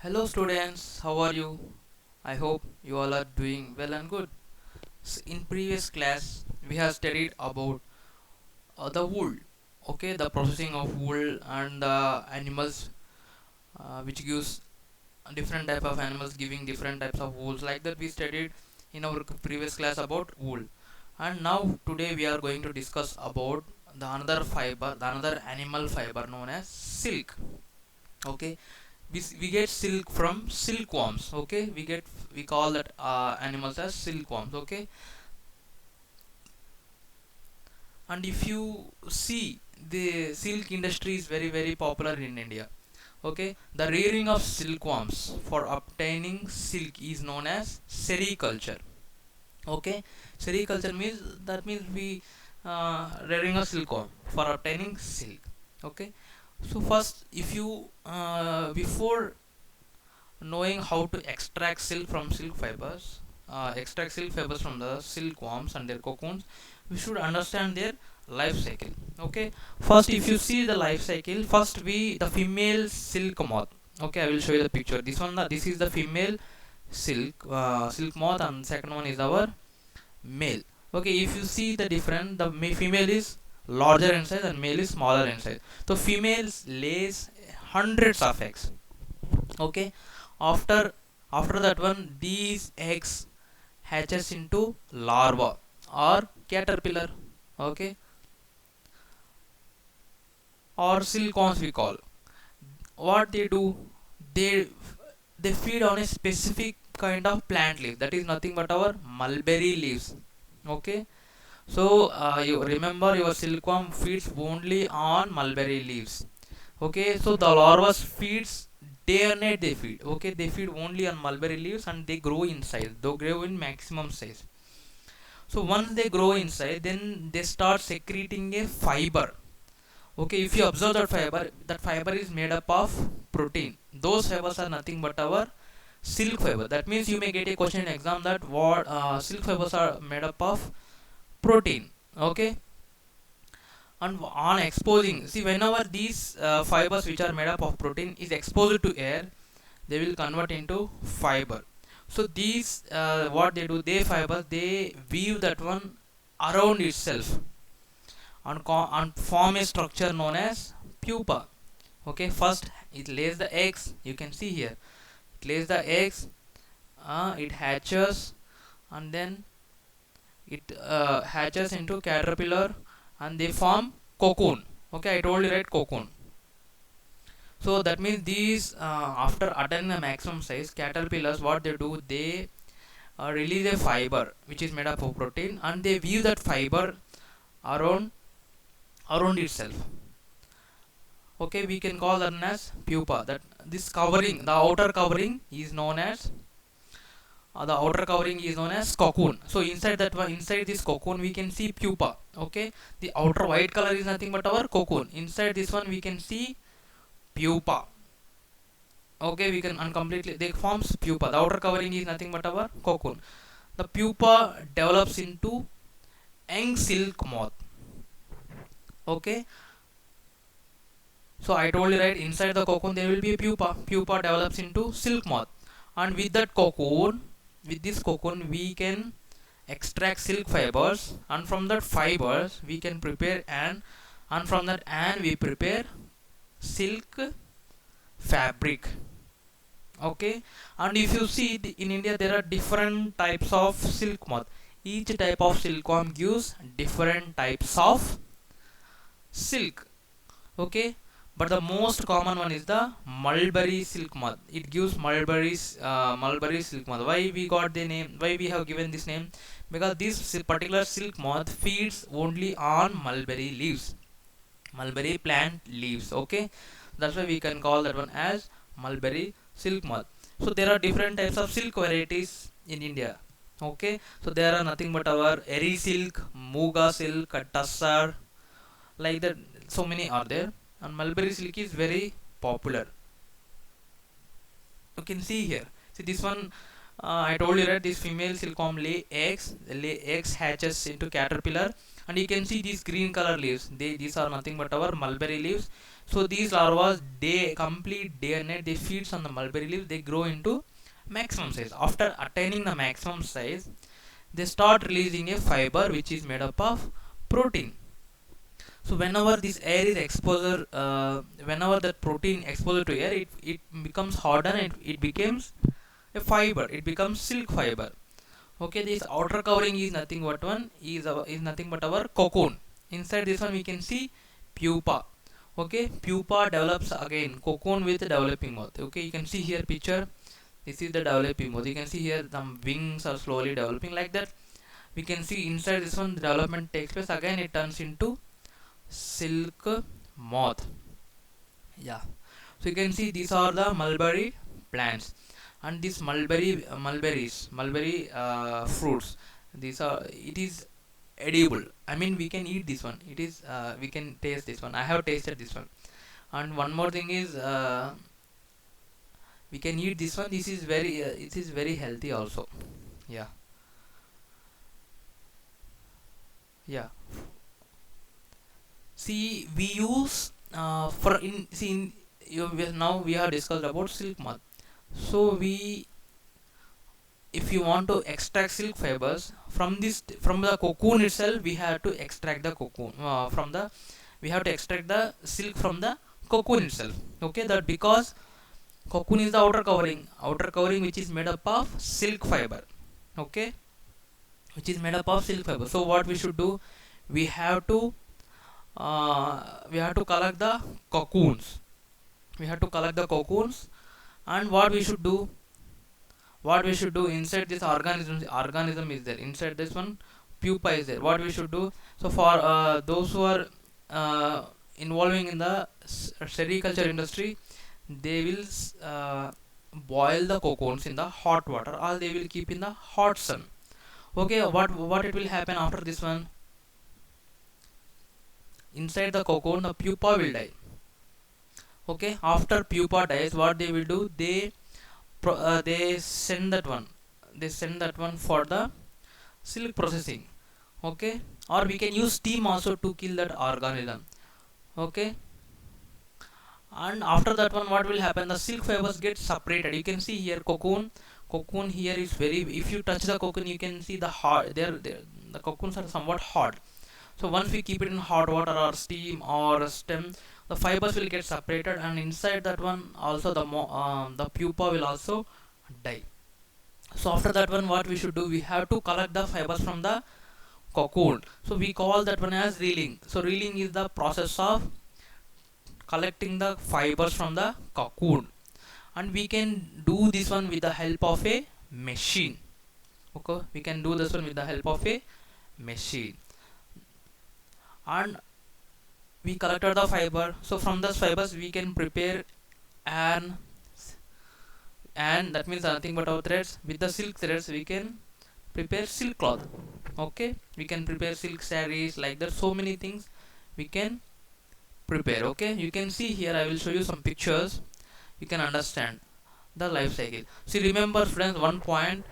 Hello students, how are you? I hope you all are doing well and good. In previous class we have studied about the wool, okay, the processing of wool and the animals which gives different type of animals giving different types of wools. Like that we studied in our previous class about wool. And now today we are going to discuss about the another fiber, the another animal fiber known as silk. Okay, we get silk from silkworms. Okay, we call that animals as silkworms. Okay, and if you see, the silk industry is very popular in India. Okay, the rearing of silkworms for obtaining silk is known as sericulture. Okay, sericulture means, that means we rearing a silkworm for obtaining silk. Okay, so first, if you before knowing how to extract silk from silk fibers, extract silk fibers from the silkworms and their cocoons, we should understand their life cycle. Okay, first if you see the life cycle, first we the female silk moth. Okay, I will show you the picture. This is the female silk moth, and second one is our male. Okay, if you see the difference, the female is larger in size and male is smaller in size. So females lays hundreds of eggs. Okay, after after that one, these eggs hatches into larva or caterpillar. Okay, or silkworms we call. What they do, they they feed on a specific kind of plant leaf, that is nothing but our mulberry leaves. Okay, so you remember, your silkworm feeds only on mulberry leaves. Okay, so the larva feeds day and night, they feed. Okay, they feed only on mulberry leaves and they grow in size, they grow in maximum size. So once they grow in size, then they start secreting a fiber. Okay, if you observe that fiber, that fiber is made up of protein. Those fibers are nothing but our silk fiber. That means you may get a question in exam that what silk fibers are made up of protein. Okay, and on exposing, see, whenever these fibers which are made up of protein is exposed to air, they will convert into fiber. So these what they do, they fibers, they weave that one around itself and form a structure known as pupa. Okay, first it lays the eggs, you can see here, it lays the eggs, it hatches, and then it hatches into caterpillar, and they form cocoon. Okay, I told you, right, cocoon. So that means these after attaining the maximum size, caterpillars, what they do, they release a fiber which is made up of protein, and they weave that fiber around itself. Okay, we can call that as pupa. That this covering, the outer covering is known as cocoon. So inside that one, inside this cocoon we can see pupa. Okay, the outer white color is nothing but our cocoon. Inside this one we can see pupa. Okay, we can uncompletely, they forms pupa. The outer covering is nothing but our cocoon. The pupa develops into young silk moth. Okay, so I told you, right, inside the cocoon there will be a pupa. Pupa develops into silk moth, and with that cocoon, with this cocoon we can extract silk fibers, and from that fibers we can prepare and from that and we prepare silk fabric. Okay, and if you see, in India there are different types of silk moth. Each type of silkworm gives different types of silk. Okay, but the most common one is the mulberry silk moth. It gives mulberry silk moth. Why we got the name, why we have given this name? Because this particular silk moth feeds only on mulberry leaves, mulberry plant leaves. Okay, that's why we can call that one as mulberry silk moth. So there are different types of silk varieties in India. Okay, so there are nothing but our eri silk, muga silk, tussar, like that, so many are there. And mulberry silk is very popular. You can see here, see this one, I told you that this female silkworm lay eggs hatches into caterpillar, and you can see these green color leaves. These are nothing but our mulberry leaves. So these larvae, they complete day and night. They feeds on the mulberry leaves. They grow into maximum size. After attaining the maximum size, they start releasing a fiber which is made up of protein. So whenever this air is exposure, whenever that protein exposure to air, it becomes hardened and it becomes a fiber. It becomes silk fiber. Okay, this outer covering is nothing but is nothing but our cocoon. Inside this one we can see pupa. Okay, pupa develops again cocoon with developing mouth. Okay, you can see here picture. This is the developing mouth. You can see here some wings are slowly developing like that. We can see inside this one the development takes place. Again it turns into silk moth. Yeah, so you can see these are the mulberry plants, and these mulberry fruits, these are, it is edible. I mean, we can eat this one. It is we can taste this one. I have tasted this one. And one more thing is, we can eat this one. This is very it is very healthy also. Yeah, yeah. See, we use for in see in, now we have discussed about silk moth. So we, if you want to extract silk fibers from this, from the cocoon itself, we have to extract the cocoon from the we have to extract the silk from the cocoon itself. Okay, that because cocoon is the outer covering which is made up of silk fiber. Okay, which is made up of silk fiber. So what we should do, we have to collect the cocoons. We have to collect the cocoons. And what we should do, inside this organism is there, inside this one pupa is there. What we should do, so for those who are uh, involving in the sericulture industry, they will boil the cocoons in the hot water, or they will keep in the hot sun. Okay, what it will happen after this one, inside the cocoon the pupa will die. Okay, after pupa dies, what they will do, they send that one, for the silk processing. Okay, or we can use steam also to kill that organism. Okay, and after that one, what will happen, the silk fibers get separated. You can see here cocoon here is very, if you touch the cocoon you can see the hard there, the cocoons are somewhat hard. So once we keep it in hot water or steam or stem, the fibers will get separated, and inside that one also the pupa will also die. So after that one, what we should do, we have to collect the fibers from the cocoon. So we call that one as reeling. So reeling is the process of collecting the fibers from the cocoon, and we can do this one with the help of a machine. Okay, we can do this one with the help of a machine. And we collected the fiber, so from those fibers we can prepare an, and that means nothing but our threads. With the silk threads we can prepare silk cloth. Okay, we can prepare silk sarees, like that, so many things we can prepare. Okay, you can see here, I will show you some pictures, you can understand the life cycle. See, remember friends, one point.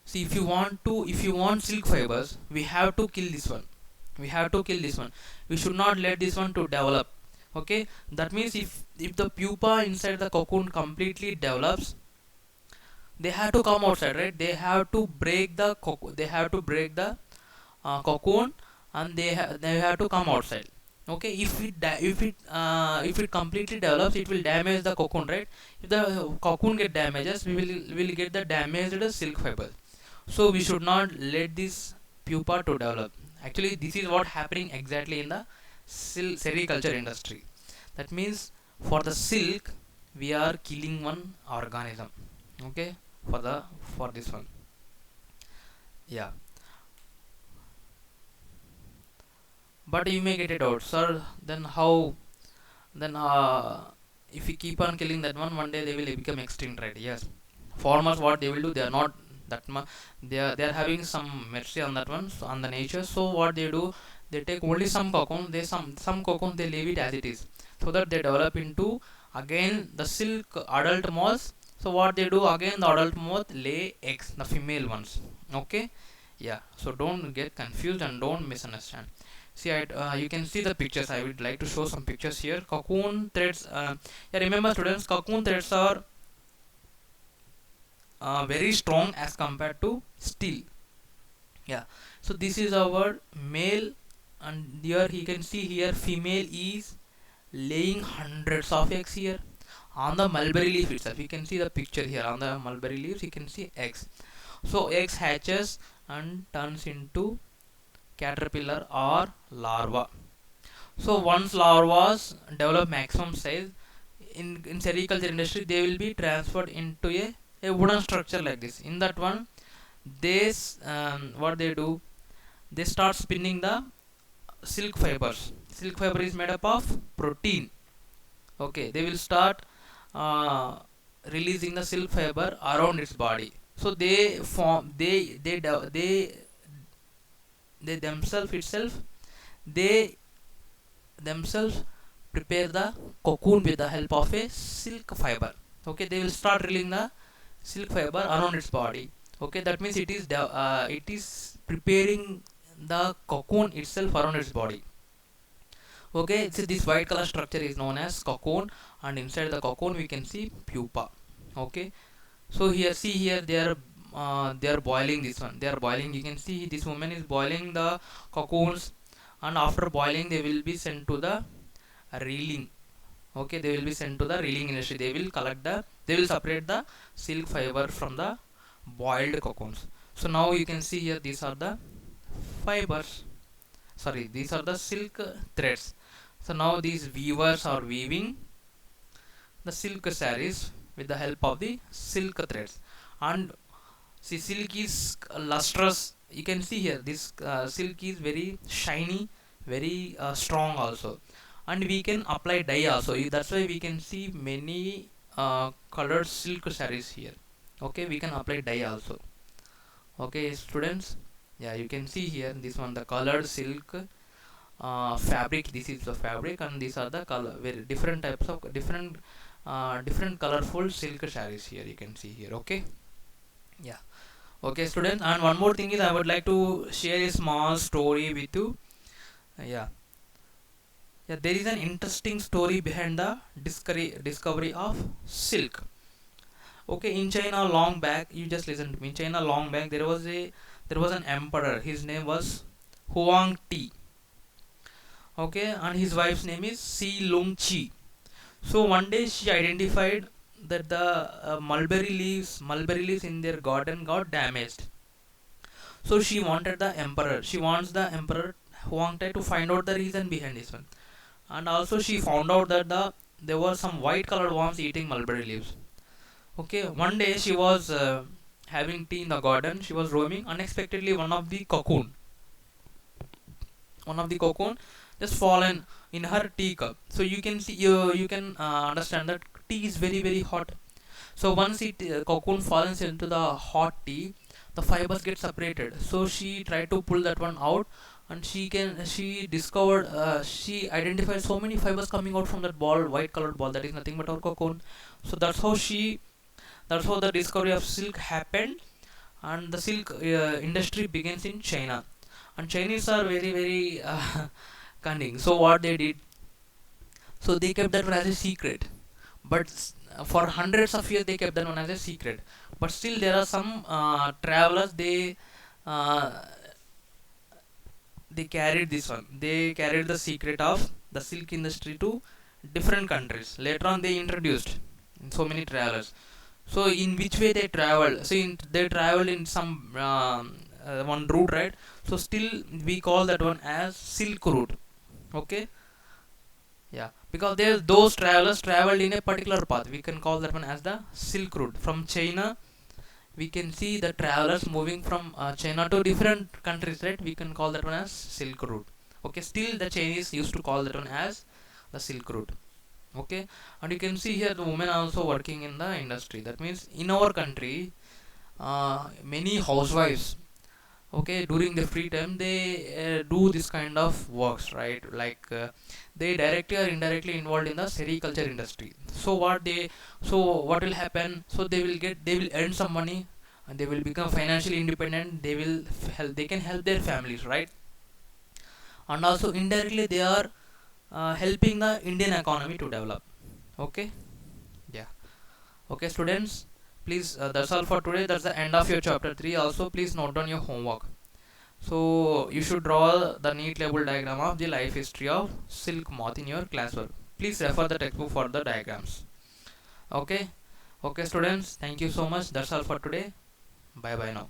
See, if you want silk fibers, we have to kill this one. We should not let this one to develop. Okay, that means if the pupa inside the cocoon completely develops, they have to come outside, right? They have to break the cocoon, and they have to come outside. Okay, if it completely develops, it will damage the cocoon, right? If the cocoon get damages, we will get the damaged silk fiber. So we should not let this pupa to develop. Actually, this is what happening exactly in the sericulture industry. That means for the silk we are killing one organism. Okay, for this one. Yeah, but you may get it out, sir, then how, then if we keep on killing that one day they will become extinct, right? Yes, farmers, what they will do, they are not that much, they are having some mercy on that one, so on the nature. So what they do, they take only some cocoon, some cocoon they leave it as it is, so that they develop into again the silk adult moths. So what they do again, the adult moth lay eggs, the female ones. Okay, yeah. So don't get confused and don't misunderstand. See, you can see the pictures. I would like to show some pictures here. Cocoon threads. Yeah, remember students, cocoon threads are very strong as compared to steel. Yeah. So this is our male, and here you can see here female is laying hundreds of eggs here on the mulberry leaf itself. You can see the picture here on the mulberry leaves. You can see eggs. So eggs hatches and turns into caterpillar or larva. So once larvas develop maximum size in sericulture industry, they will be transferred into a wooden structure like this. In that one, this what they do, they start spinning the silk fibers. Silk fiber is made up of protein. Okay, they will start uh, releasing the silk fiber around its body. So they form they themselves itself they themselves prepare the cocoon with the help of a silk fiber. Okay, they will start releasing the silk fiber around its body. Okay, that means it is preparing the cocoon itself around its body. Okay, so this white color structure is known as cocoon, and inside the cocoon we can see pupa. Okay, so here, see here, they are boiling this one. They are boiling. You can see this woman is boiling the cocoons, and after boiling, they will be sent to the reeling. Okay, they will be sent to the reeling industry. They will separate the silk fiber from the boiled cocoons. So now you can see here, these are the fibers. Sorry, these are the silk threads. So now these weavers are weaving the silk sarees with the help of the silk threads. And see, silk is lustrous. You can see here, this silk is very shiny, very strong also, and we can apply dye also. That's why we can see many colored silk sarees here. Okay, we can apply dye also. Okay students, yeah, you can see here, this one, the colored silk fabric. This is the fabric, and these are the color, very different types of different colorful silk sarees here. You can see here. Okay, yeah. Okay students, and one more thing is, I would like to share a small story with you. Yeah, yeah, there is an interesting story behind the discovery of silk. Okay, in China long back, you just listen to me. In China long back, there was an emperor. His name was Huang Ti. Okay, and his wife's name is Si Lung Chi. So one day she identified that the mulberry leaves in their garden got damaged. So she wants the emperor Huang Tai to find out the reason behind this one. And also she found out that there were some white colored worms eating mulberry leaves. Okay, one day she was having tea in the garden. She was roaming. Unexpectedly, one of the cocoon just fallen in her teacup. So you can see, you can understand that tea is very very hot. So once cocoon falls into the hot tea, the fibers get separated. So she tried to pull that one out, and she discovered, she identified so many fibers coming out from that ball, white colored ball, that is nothing but our cocoon. So that's how the discovery of silk happened, and the silk industry begins in China. And Chinese are very very cunning. So what they did, so they kept that one as a secret. But for hundreds of years they kept that one as a secret. But still there are some travelers, uh, they carried this one. They carried the secret of the silk industry to different countries. Later on they introduced so many travelers. So in which way they traveled? So they traveled in some one route, right? So still we call that one as Silk Route. Okay, yeah, because those travelers traveled in a particular path. We can call that one as the Silk Route. From China, we can see the travelers moving from China to different countries, right? We can call that one as Silk Route. Okay, still the Chinese used to call that one as the Silk Route. Okay, and you can see here the women are also working in the industry. That means in our country, many housewives, Okay, during the free time they do this kind of works, right? Like they directly or indirectly involved in the sericulture industry. So what will happen, so they will earn some money, and they will become financially independent. They will help, they can help their families, right? And also indirectly they are helping the Indian economy to develop. Okay. Yeah. Okay, students, please, that's all for today. That's the end of your chapter 3. Also, please note down your homework. So you should draw the neat label diagram of the life history of silk moth in your classwork. Please refer the textbook for the diagrams. Okay. Okay, students, thank you so much. That's all for today. Bye bye now.